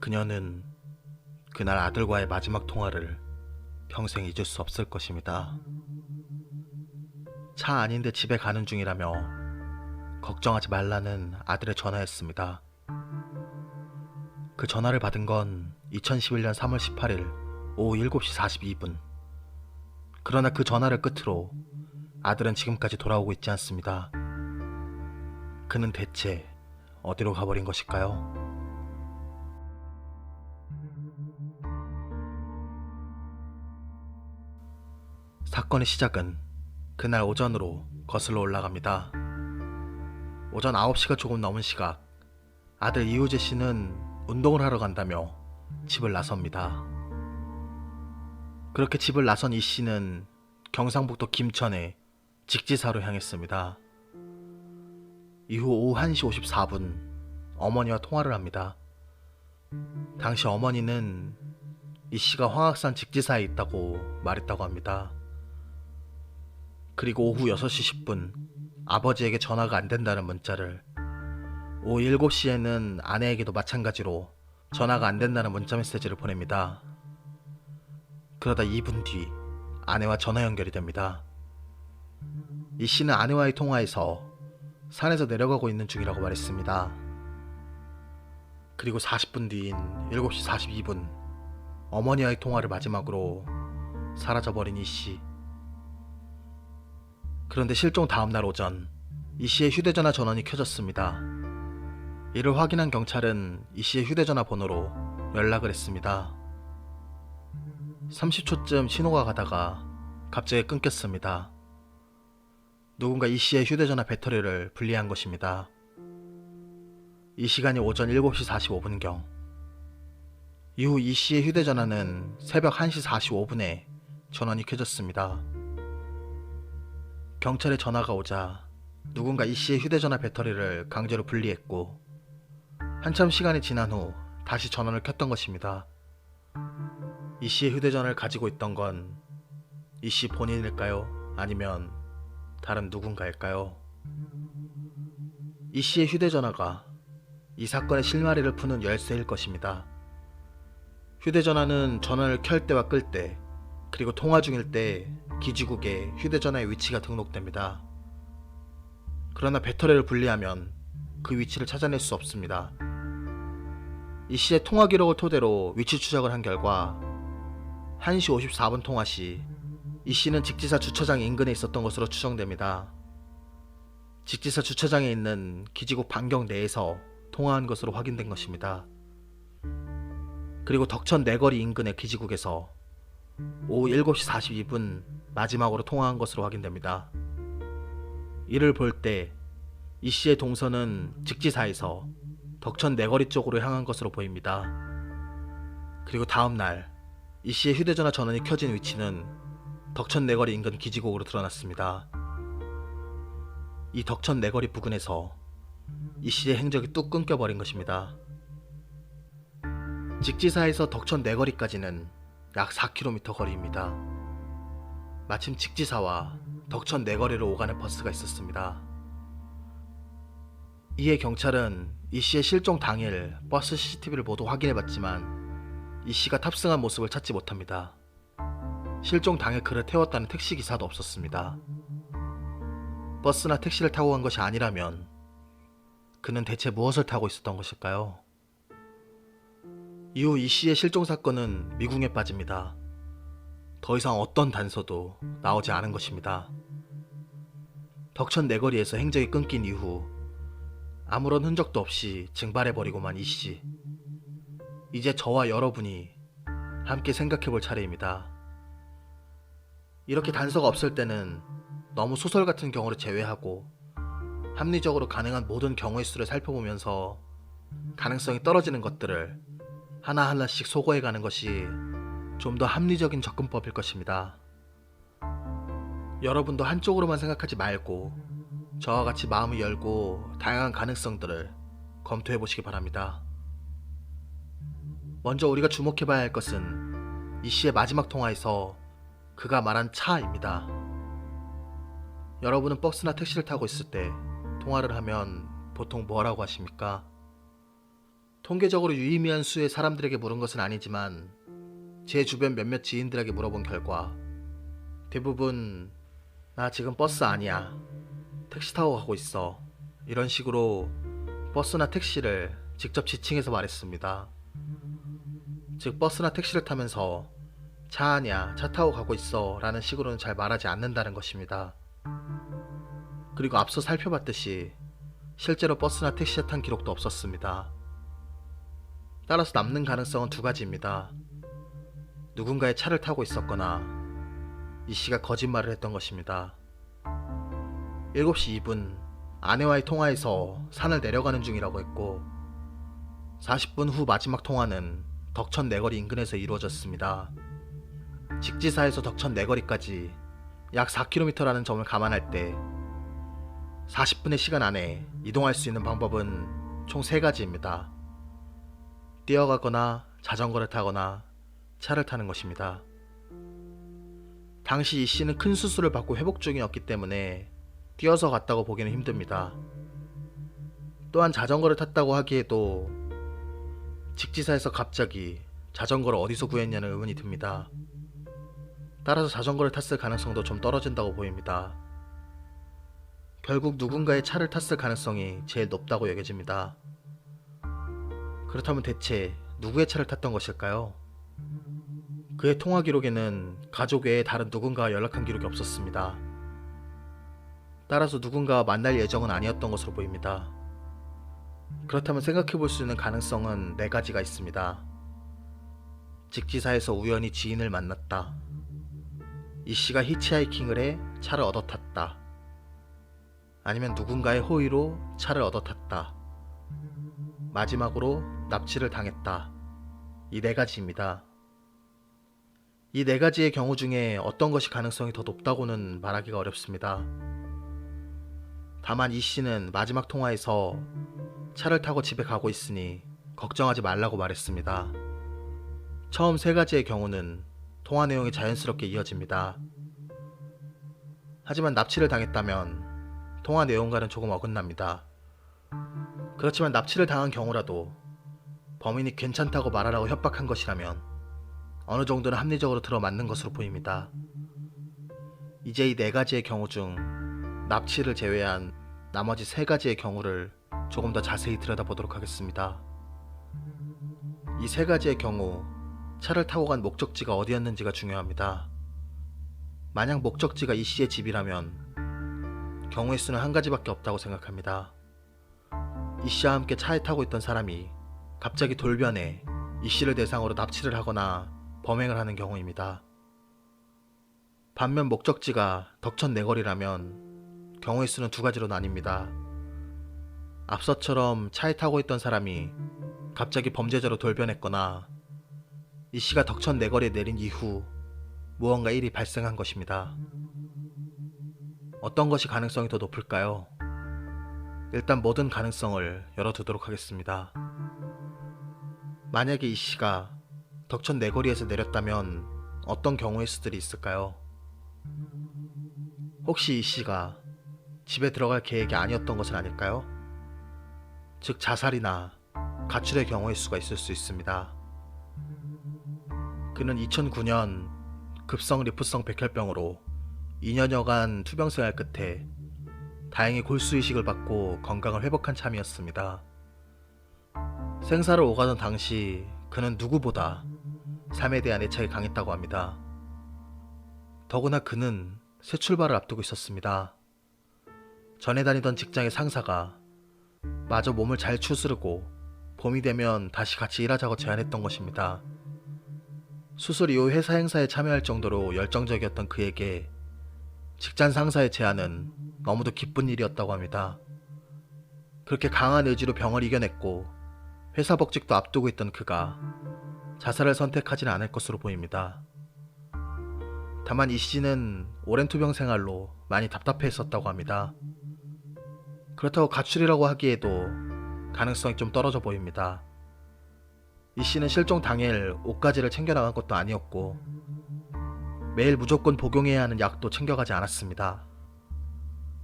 그녀는 그날 아들과의 마지막 통화를 평생 잊을 수 없을 것입니다. 차 아닌데 집에 가는 중이라며 걱정하지 말라는 아들의 전화였습니다. 그 전화를 받은 건 2011년 3월 18일 오후 7시 42분. 그러나 그 전화를 끝으로 아들은 지금까지 돌아오고 있지 않습니다. 그는 대체 어디로 가버린 것일까요? 사건의 시작은 그날 오전으로 거슬러 올라갑니다. 오전 9시가 조금 넘은 시각, 아들 이우재 씨는 운동을 하러 간다며 집을 나섭니다. 그렇게 집을 나선 이 씨는 경상북도 김천에 직지사로 향했습니다. 이후 오후 1시 54분 어머니와 통화를 합니다. 당시 어머니는 이 씨가 황악산 직지사에 있다고 말했다고 합니다. 그리고 오후 6시 10분 아버지에게 전화가 안 된다는 문자를, 오후 7시에는 아내에게도 마찬가지로 전화가 안 된다는 문자 메시지를 보냅니다. 그러다 2분 뒤 아내와 전화 연결이 됩니다. 이 씨는 아내와의 통화에서 산에서 내려가고 있는 중이라고 말했습니다. 그리고 40분 뒤인 7시 42분 어머니와의 통화를 마지막으로 사라져버린 이 씨. 그런데 실종 다음날 오전 이 씨의 휴대전화 전원이 켜졌습니다. 이를 확인한 경찰은 이 씨의 휴대전화 번호로 연락을 했습니다. 30초쯤 신호가 가다가 갑자기 끊겼습니다. 누군가 이 씨의 휴대전화 배터리를 분리한 것입니다. 이 시간이 오전 7시 45분경. 이후 이 씨의 휴대전화는 새벽 1시 45분에 전원이 켜졌습니다. 경찰에 전화가 오자 누군가 이 씨의 휴대전화 배터리를 강제로 분리했고, 한참 시간이 지난 후 다시 전원을 켰던 것입니다. 이 씨의 휴대전화를 가지고 있던 건 이 씨 본인일까요? 아니면 다른 누군가일까요? 이 씨의 휴대전화가 이 사건의 실마리를 푸는 열쇠일 것입니다. 휴대전화는 전원을 켤 때와 끌 때, 그리고 통화 중일 때 기지국에 휴대전화의 위치가 등록됩니다. 그러나 배터리를 분리하면 그 위치를 찾아낼 수 없습니다. 이 씨의 통화 기록을 토대로 위치 추적을 한 결과 1시 54분 통화 시 이 씨는 직지사 주차장 인근에 있었던 것으로 추정됩니다. 직지사 주차장에 있는 기지국 반경 내에서 통화한 것으로 확인된 것입니다. 그리고 덕천 내거리 인근의 기지국에서 오후 7시 42분 마지막으로 통화한 것으로 확인됩니다. 이를 볼 때 이 씨의 동선은 직지사에서 덕천 내거리 쪽으로 향한 것으로 보입니다. 그리고 다음날 이 씨의 휴대전화 전원이 켜진 위치는 덕천 내거리 인근 기지국으로 드러났습니다. 이 덕천 내거리 부근에서 이 씨의 행적이 뚝 끊겨버린 것입니다. 직지사에서 덕천 내거리까지는 약 4km 거리입니다. 마침 직지사와 덕천 내거리를 오가는 버스가 있었습니다. 이에 경찰은 이 씨의 실종 당일 버스 CCTV를 모두 확인해봤지만 이 씨가 탑승한 모습을 찾지 못합니다. 실종 당일 그를 태웠다는 택시기사도 없었습니다. 버스나 택시를 타고 간 것이 아니라면 그는 대체 무엇을 타고 있었던 것일까요? 이후 이 씨의 실종 사건은 미궁에 빠집니다. 더 이상 어떤 단서도 나오지 않은 것입니다. 덕천 내거리에서 행적이 끊긴 이후 아무런 흔적도 없이 증발해버리고만 이 씨. 이제 저와 여러분이 함께 생각해볼 차례입니다. 이렇게 단서가 없을 때는 너무 소설 같은 경우를 제외하고 합리적으로 가능한 모든 경우의 수를 살펴보면서 가능성이 떨어지는 것들을 하나하나씩 소거해가는 것이 좀 더 합리적인 접근법일 것입니다. 여러분도 한쪽으로만 생각하지 말고 저와 같이 마음을 열고 다양한 가능성들을 검토해보시기 바랍니다. 먼저 우리가 주목해봐야 할 것은 이 씨의 마지막 통화에서 그가 말한 차입니다. 여러분은 버스나 택시를 타고 있을 때 통화를 하면 보통 뭐라고 하십니까? 통계적으로 유의미한 수의 사람들에게 물은 것은 아니지만 제 주변 몇몇 지인들에게 물어본 결과 대부분 나 지금 버스 아니야, 택시 타고 가고 있어, 이런 식으로 버스나 택시를 직접 지칭해서 말했습니다. 즉 버스나 택시를 타면서 차 아니야, 차 타고 가고 있어 라는 식으로는 잘 말하지 않는다는 것입니다. 그리고 앞서 살펴봤듯이 실제로 버스나 택시에 탄 기록도 없었습니다. 따라서 남는 가능성은 두 가지입니다. 누군가의 차를 타고 있었거나 이 씨가 거짓말을 했던 것입니다. 7시 2분 아내와의 통화에서 산을 내려가는 중이라고 했고 40분 후 마지막 통화는 덕천 내거리 인근에서 이루어졌습니다. 직지사에서 덕천 내거리까지 약 4km라는 점을 감안할 때 40분의 시간 안에 이동할 수 있는 방법은 총 3가지입니다. 뛰어가거나 자전거를 타거나 차를 타는 것입니다. 당시 이 씨는 큰 수술을 받고 회복 중이었기 때문에 뛰어서 갔다고 보기는 힘듭니다. 또한 자전거를 탔다고 하기에도 직지사에서 갑자기 자전거를 어디서 구했냐는 의문이 듭니다. 따라서 자전거를 탔을 가능성도 좀 떨어진다고 보입니다. 결국 누군가의 차를 탔을 가능성이 제일 높다고 여겨집니다. 그렇다면 대체 누구의 차를 탔던 것일까요? 그의 통화 기록에는 가족 외에 다른 누군가와 연락한 기록이 없었습니다. 따라서 누군가와 만날 예정은 아니었던 것으로 보입니다. 그렇다면 생각해볼 수 있는 가능성은 4가지가 있습니다. 직지사에서 우연히 지인을 만났다. 이 씨가 히치하이킹을 해 차를 얻어 탔다. 아니면 누군가의 호의로 차를 얻어 탔다. 마지막으로 납치를 당했다. 이 4가지입니다. 이 4가지의 경우 중에 어떤 것이 가능성이 더 높다고는 말하기가 어렵습니다. 다만 이 씨는 마지막 통화에서 차를 타고 집에 가고 있으니 걱정하지 말라고 말했습니다. 처음 3가지의 경우는 통화 내용이 자연스럽게 이어집니다. 하지만 납치를 당했다면 통화 내용과는 조금 어긋납니다. 그렇지만 납치를 당한 경우라도 범인이 괜찮다고 말하라고 협박한 것이라면 어느 정도는 합리적으로 들어맞는 것으로 보입니다. 이제 이 4가지의 경우 중 납치를 제외한 나머지 3가지의 경우를 조금 더 자세히 들여다보도록 하겠습니다. 이 3가지의 경우 차를 타고 간 목적지가 어디였는지가 중요합니다. 만약 목적지가 이 씨의 집이라면 경우의 수는 한 가지밖에 없다고 생각합니다. 이 씨와 함께 차에 타고 있던 사람이 갑자기 돌변해 이 씨를 대상으로 납치를 하거나 범행을 하는 경우입니다. 반면 목적지가 덕천 내거리라면 경우의 수는 2가지로 나뉩니다. 앞서처럼 차에 타고 있던 사람이 갑자기 범죄자로 돌변했거나 이 씨가 덕천 내거리에 내린 이후 무언가 일이 발생한 것입니다. 어떤 것이 가능성이 더 높을까요? 일단 모든 가능성을 열어두도록 하겠습니다. 만약에 이 씨가 덕천 내거리에서 내렸다면 어떤 경우의 수들이 있을까요? 혹시 이 씨가 집에 들어갈 계획이 아니었던 것은 아닐까요? 즉 자살이나 가출의 경우의 수가 있을 수 있습니다. 그는 2009년 급성 리프성 백혈병으로 2년여간 투병 생활 끝에 다행히 골수이식을 받고 건강을 회복한 참이었습니다. 생사를 오가던 당시 그는 누구보다 삶에 대한 애착이 강했다고 합니다. 더구나 그는 새 출발을 앞두고 있었습니다. 전에 다니던 직장의 상사가 마저 몸을 잘 추스르고 봄이 되면 다시 같이 일하자고 제안했던 것입니다. 수술 이후 회사 행사에 참여할 정도로 열정적이었던 그에게 직장 상사의 제안은 너무도 기쁜 일이었다고 합니다. 그렇게 강한 의지로 병을 이겨냈고 회사 복직도 앞두고 있던 그가 자살을 선택하지는 않을 것으로 보입니다. 다만 이 씨는 오랜 투병 생활로 많이 답답해했었다고 합니다. 그렇다고 가출이라고 하기에도 가능성이 좀 떨어져 보입니다. 이 씨는 실종 당일 옷가지를 챙겨나간 것도 아니었고 매일 무조건 복용해야 하는 약도 챙겨가지 않았습니다.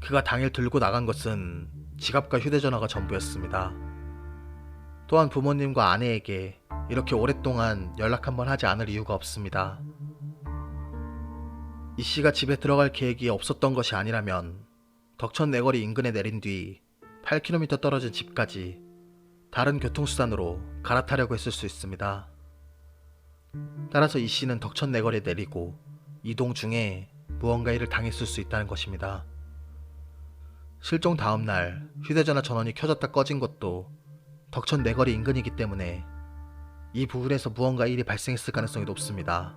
그가 당일 들고 나간 것은 지갑과 휴대전화가 전부였습니다. 또한 부모님과 아내에게 이렇게 오랫동안 연락 한번 하지 않을 이유가 없습니다. 이 씨가 집에 들어갈 계획이 없었던 것이 아니라면 덕천 내거리 인근에 내린 뒤 8km 떨어진 집까지 다른 교통수단으로 갈아타려고 했을 수 있습니다. 따라서 이 씨는 덕천 내거리에 내리고 이동 중에 무언가 일을 당했을 수 있다는 것입니다. 실종 다음 날 휴대전화 전원이 켜졌다 꺼진 것도 덕천 내거리 인근이기 때문에 이 부근에서 무언가 일이 발생했을 가능성이 높습니다.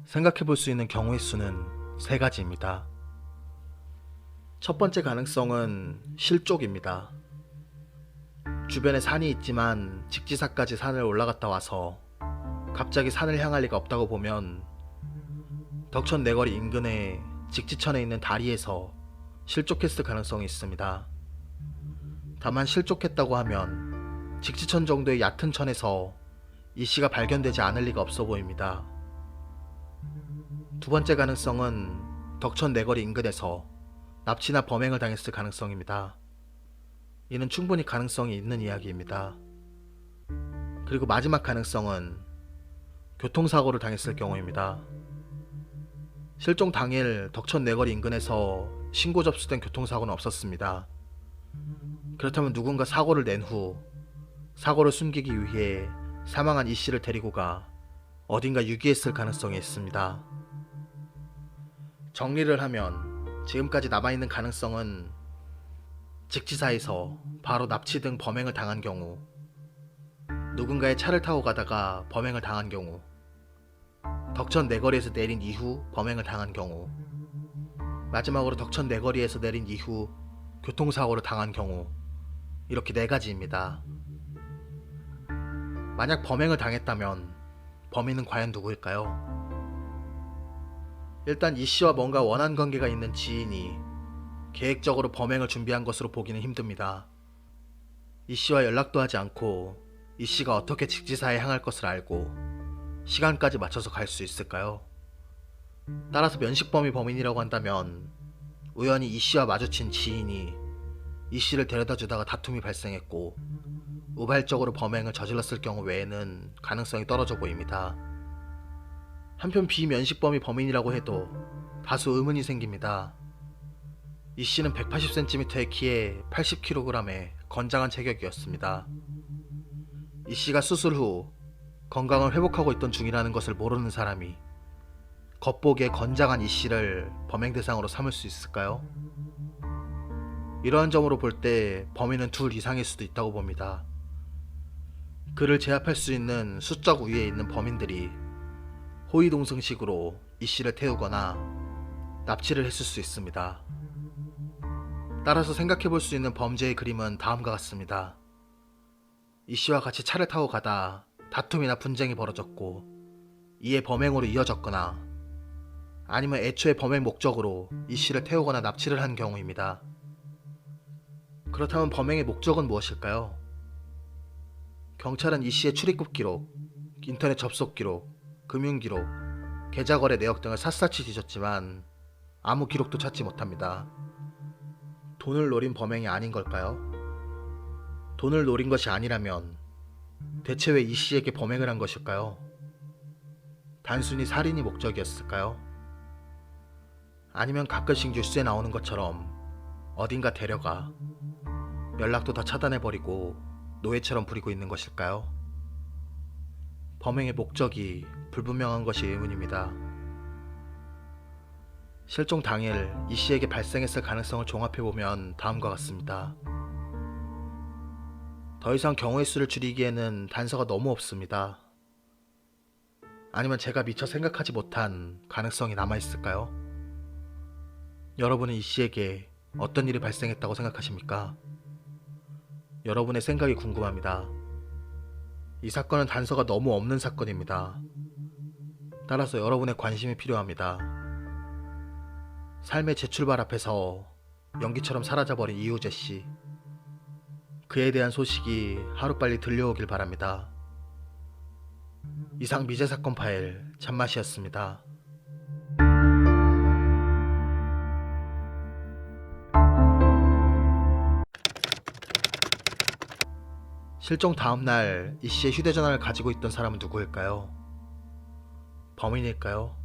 생각해 볼 수 있는 경우의 수는 3가지입니다. 첫 번째 가능성은 실족입니다. 주변에 산이 있지만 직지사까지 산을 올라갔다 와서 갑자기 산을 향할 리가 없다고 보면 덕천 내거리 인근의 직지천에 있는 다리에서 실족했을 가능성이 있습니다. 다만 실족했다고 하면 직지천 정도의 얕은 천에서 이 씨가 발견되지 않을 리가 없어 보입니다. 두 번째 가능성은 덕천 내거리 인근에서 납치나 범행을 당했을 가능성입니다. 이는 충분히 가능성이 있는 이야기입니다. 그리고 마지막 가능성은 교통사고를 당했을 경우입니다. 실종 당일 덕천 내거리 인근에서 신고 접수된 교통사고는 없었습니다. 그렇다면 누군가 사고를 낸 후 사고를 숨기기 위해 사망한 이 씨를 데리고 가 어딘가 유기했을 가능성이 있습니다. 정리를 하면 지금까지 남아있는 가능성은 직지사에서 바로 납치 등 범행을 당한 경우, 누군가의 차를 타고 가다가 범행을 당한 경우, 덕천 내거리에서 내린 이후 범행을 당한 경우, 마지막으로 덕천 내거리에서 내린 이후 교통사고를 당한 경우, 이렇게 4가지입니다. 만약 범행을 당했다면 범인은 과연 누구일까요? 일단 이 씨와 뭔가 원한 관계가 있는 지인이 계획적으로 범행을 준비한 것으로 보기는 힘듭니다. 이 씨와 연락도 하지 않고 이 씨가 어떻게 직지사에 향할 것을 알고 시간까지 맞춰서 갈 수 있을까요? 따라서 면식범이 범인이라고 한다면 우연히 이 씨와 마주친 지인이 이 씨를 데려다 주다가 다툼이 발생했고 우발적으로 범행을 저질렀을 경우 외에는 가능성이 떨어져 보입니다. 한편 비면식범이 범인이라고 해도 다소 의문이 생깁니다. 이 씨는 180cm의 키에 80kg의 건장한 체격이었습니다. 이 씨가 수술 후 건강을 회복하고 있던 중이라는 것을 모르는 사람이 겉보기에 건장한 이 씨를 범행 대상으로 삼을 수 있을까요? 이러한 점으로 볼 때 범인은 2 이상일 수도 있다고 봅니다. 그를 제압할 수 있는 수적 우위에 있는 범인들이 호위동승식으로 이 씨를 태우거나 납치를 했을 수 있습니다. 따라서 생각해 볼 수 있는 범죄의 그림은 다음과 같습니다. 이 씨와 같이 차를 타고 가다 다툼이나 분쟁이 벌어졌고 이에 범행으로 이어졌거나 아니면 애초에 범행 목적으로 이 씨를 태우거나 납치를 한 경우입니다. 그렇다면 범행의 목적은 무엇일까요? 경찰은 이 씨의 출입국 기록, 인터넷 접속 기록, 금융 기록, 계좌 거래 내역 등을 샅샅이 뒤졌지만 아무 기록도 찾지 못합니다. 돈을 노린 범행이 아닌 걸까요? 돈을 노린 것이 아니라면 대체 왜 이 씨에게 범행을 한 것일까요? 단순히 살인이 목적이었을까요? 아니면 가끔씩 뉴스에 나오는 것처럼 어딘가 데려가 연락도 다 차단해버리고 노예처럼 부리고 있는 것일까요? 범행의 목적이 불분명한 것이 의문입니다. 실종 당일 이 씨에게 발생했을 가능성을 종합해보면 다음과 같습니다. 더 이상 경우의 수를 줄이기에는 단서가 너무 없습니다. 아니면 제가 미처 생각하지 못한 가능성이 남아있을까요? 여러분은 이 씨에게 어떤 일이 발생했다고 생각하십니까? 여러분의 생각이 궁금합니다. 이 사건은 단서가 너무 없는 사건입니다. 따라서 여러분의 관심이 필요합니다. 삶의 재출발 앞에서 연기처럼 사라져버린 이우재 씨. 그에 대한 소식이 하루빨리 들려오길 바랍니다. 이상 미제사건 파일 잔맛이었습니다. 실종 다음날 이 씨의 휴대전화를 가지고 있던 사람은 누구일까요? 범인일까요?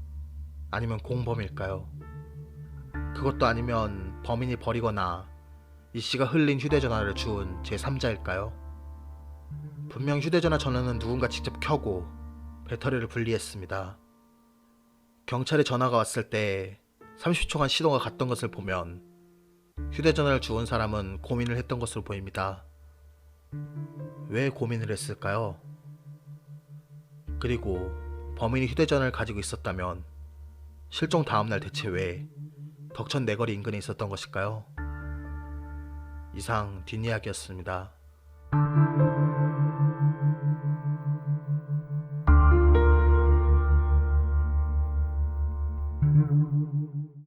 아니면 공범일까요? 그것도 아니면 범인이 버리거나 이 씨가 흘린 휴대전화를 주운 제3자일까요? 분명 휴대전화 전원은 누군가 직접 켜고 배터리를 분리했습니다. 경찰에 전화가 왔을 때 30초간 시동가 갔던 것을 보면 휴대전화를 주운 사람은 고민을 했던 것으로 보입니다. 왜 고민을 했을까요? 그리고 범인이 휴대전화를 가지고 있었다면 실종 다음날 대체 왜 덕천 내거리 인근에 있었던 것일까요? 이상 뒷이야기였습니다.